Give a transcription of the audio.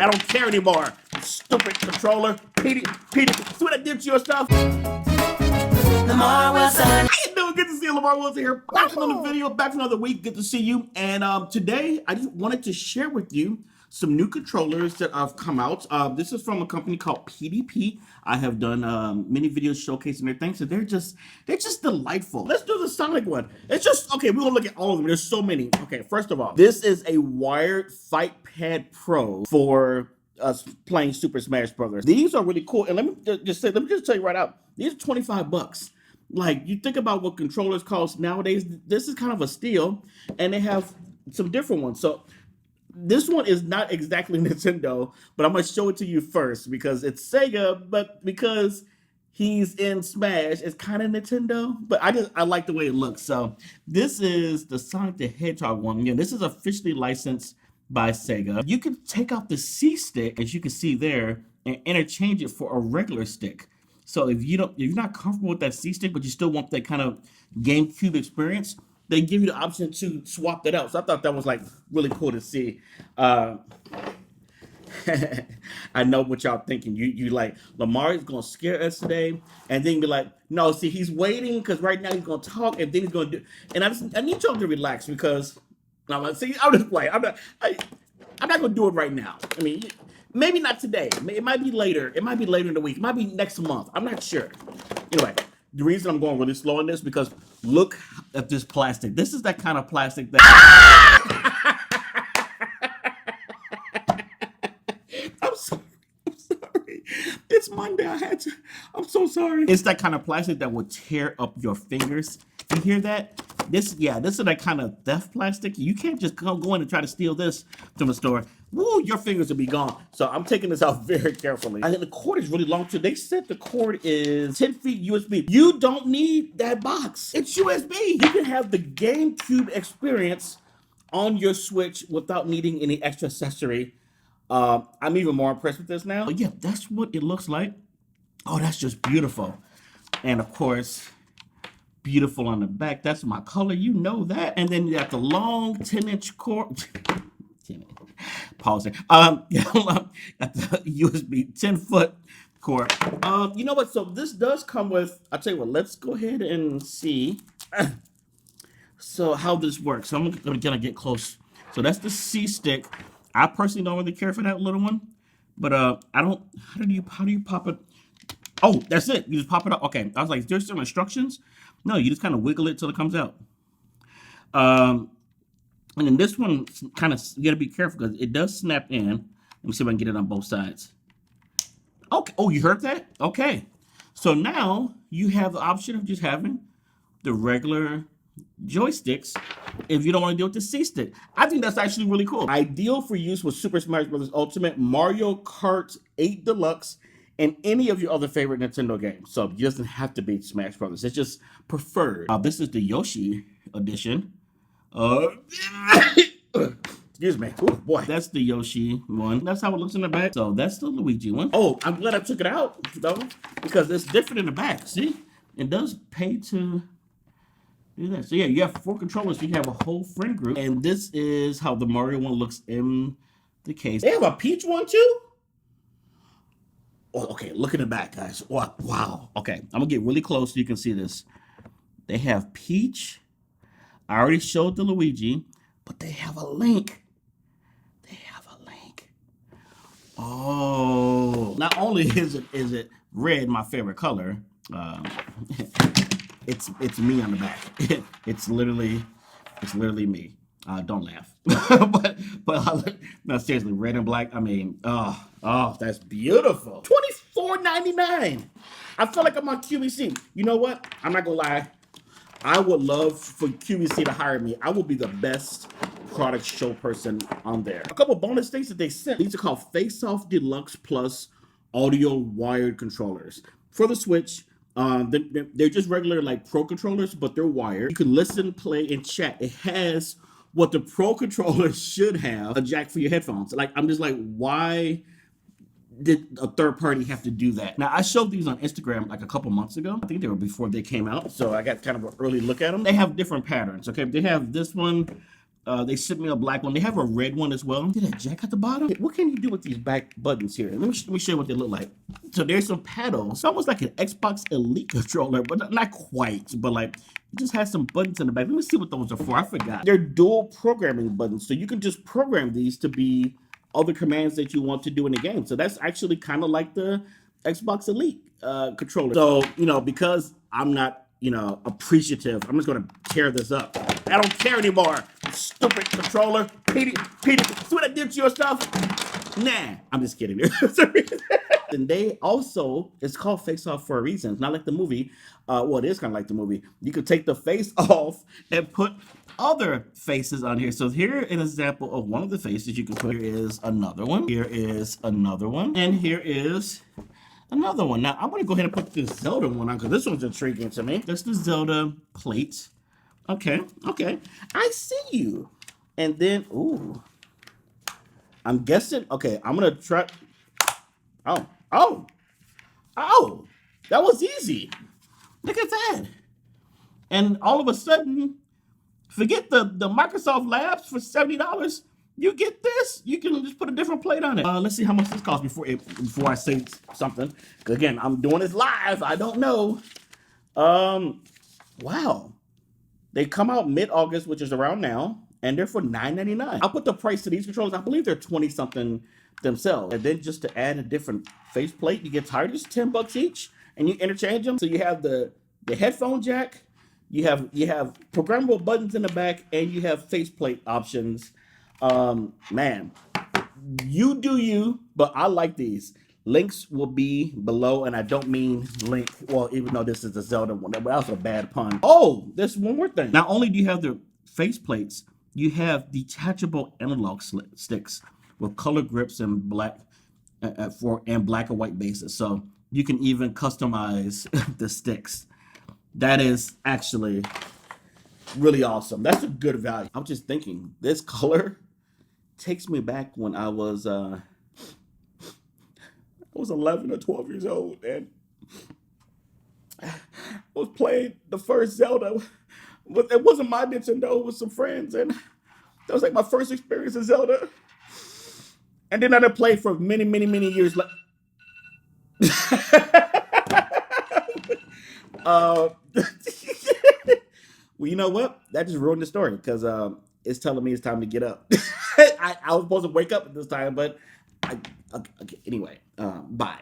I don't care anymore. Stupid controller. Petey, see what I did to your stuff? Lamarr Wilson. How you doing? Good to see you, Lamarr Wilson here. Back to another video, back to another week. Good to see you. And today, I just wanted to share with you some new controllers that have come out. This is from a company called PDP. I have done many videos showcasing their things, so they're just delightful. Let's do the Sonic one. It's just, okay, we're gonna look at all of them. There's so many. Okay, first of all, this is a wired Fight Pad Pro for us playing Super Smash Brothers. These are really cool. And let me just tell you right out, these are 25 bucks. Like, you think about what controllers cost nowadays, this is kind of a steal, and they have some different ones. So this one is not exactly Nintendo, but I'm gonna show it to you first because it's Sega, but because he's in Smash, it's kind of Nintendo, but I like the way it looks. So this is the Sonic the Hedgehog one. Again, this is officially licensed by Sega. You can take out the C stick, as you can see there, and interchange it for a regular stick. So if you're not comfortable with that C stick, but you still want that kind of GameCube experience, they give you the option to swap that out. So I thought that was like really cool to see. I know what y'all thinking. You like, Lamarr is gonna scare us today, and then be like, no, see, he's waiting because right now he's gonna talk, and then he's gonna do. And I need y'all to relax because I'm just playing. I'm not gonna do it right now. I mean, maybe not today. It might be later. It might be later in the week. It might be next month. I'm not sure. Anyway, the reason I'm going really slow on this because look at this plastic. This is that kind of plastic that. I'm sorry. It's Monday. I'm so sorry. It's that kind of plastic that will tear up your fingers. You hear that? This is that kind of theft plastic. You can't just go in and try to steal this from the store. Woo, your fingers will be gone. So I'm taking this out very carefully. And then the cord is really long too. They said the cord is 10 feet USB. You don't need that box. It's USB. You can have the GameCube experience on your Switch without needing any extra accessory. I'm even more impressed with this now. But yeah, that's what it looks like. Oh, that's just beautiful. And of course, beautiful on the back. That's my color. You know that. And then you got the long 10-inch cord. Pause there. Got the USB 10-foot cord. You know what? So this does come with, I'll tell you what, let's go ahead and see so how this works. So I'm gonna get close. So that's the C stick. I personally don't really care for that little one, but I don't. How do you pop it? Oh, that's it. You just pop it up. Okay. I was like, there's some instructions. No, you just kind of wiggle it till it comes out. And then this one, kind of, you gotta be careful because it does snap in. Let me see if I can get it on both sides. Okay. Oh, you heard that? Okay. So now you have the option of just having the regular joysticks if you don't want to deal with the C stick. I think that's actually really cool. Ideal for use with Super Smash Bros. Ultimate, Mario Kart 8 Deluxe, and any of your other favorite Nintendo games. So it doesn't have to be Smash Brothers. It's just preferred. This is the Yoshi edition. Excuse me. Oh boy. That's the Yoshi one. That's how it looks in the back. So that's the Luigi one. Oh, I'm glad I took it out though, because it's different in the back. See? It does pay to do that. So yeah, you have 4 controllers. So you have a whole friend group. And this is how the Mario one looks in the case. They have a Peach one too? Oh, okay, look in the back, guys. Wow. Okay, I'm gonna get really close so you can see this. They have Peach. I already showed the Luigi, but they have a Link. They have a Link. Oh, not only is it red, my favorite color. It's me on the back. It's literally me. Don't laugh. but no, seriously, red and black. I mean, oh, that's beautiful. $24.99. I feel like I'm on QVC. You know what? I'm not gonna lie. I would love for QVC to hire me. I will be the best product show person on there. A couple bonus things that they sent. These are called Faceoff Deluxe Plus audio wired controllers for the Switch. They're just regular like Pro controllers, but they're wired. You can listen, play, and chat. It has what the Pro controller should have, a jack for your headphones. Like, I'm just like, why did a third party have to do that? Now, I showed these on Instagram like a couple months ago. I think they were before they came out, so I got kind of an early look at them. They have different patterns, okay? They have this one They sent me a black one. They have a red one as well. Did that jack at the bottom? What can you do with these back buttons here? Let me show you what they look like. So there's some paddles. It's almost like an Xbox Elite controller, but not quite. But like, it just has some buttons in the back. Let me see what those are for. I forgot. They're dual programming buttons, so you can just program these to be other commands that you want to do in the game. So that's actually kind of like the Xbox Elite controller. So, you know, because I'm not, you know, appreciative, I'm just going to tear this up. I don't care anymore. Stupid controller. Petey, see what I did to your stuff? Nah, I'm just kidding. And they also, it's called Faceoff for a reason. It's not like the movie. Well, it is kind of like the movie. You could take the face off and put other faces on here. So here an example of one of the faces you can put. Here is another one. Here is another one. And here is another one. Now, I'm going to go ahead and put this Zelda one on because this one's intriguing to me. That's the Zelda plate. Okay. I see you. And then, ooh. I'm guessing, okay, I'm going to try. Oh, that was easy. Look at that. And all of a sudden, forget the Microsoft Labs for $70. You get this. You can just put a different plate on it. Let's see how much this costs before I say something. Again, I'm doing this live. I don't know. Wow. They come out mid-August, which is around now, and they're for $9.99. I'll put the price to these controllers. I believe they're 20-something themselves. And then just to add a different faceplate, you get tired. It's $10 each, and you interchange them. So you have the headphone jack, you have programmable buttons in the back, and you have faceplate options. Man, you do you, but I like these. Links will be below, and I don't mean link. Well, even though this is a Zelda one, that was a bad pun. Oh, there's one more thing. Not only do you have the faceplates, you have detachable analog sticks with color grips and black and black and white bases. So you can even customize the sticks. That is actually really awesome. That's a good value. I'm just thinking, this color takes me back when I was 11 or 12 years old, and I was playing the first Zelda. It wasn't my Nintendo, it was some friends, and that was like my first experience in Zelda. And then I didn't play for many years. Well, you know what? That just ruined the story because it's telling me it's time to get up. I was supposed to wake up at this time, but okay, anyway, bye.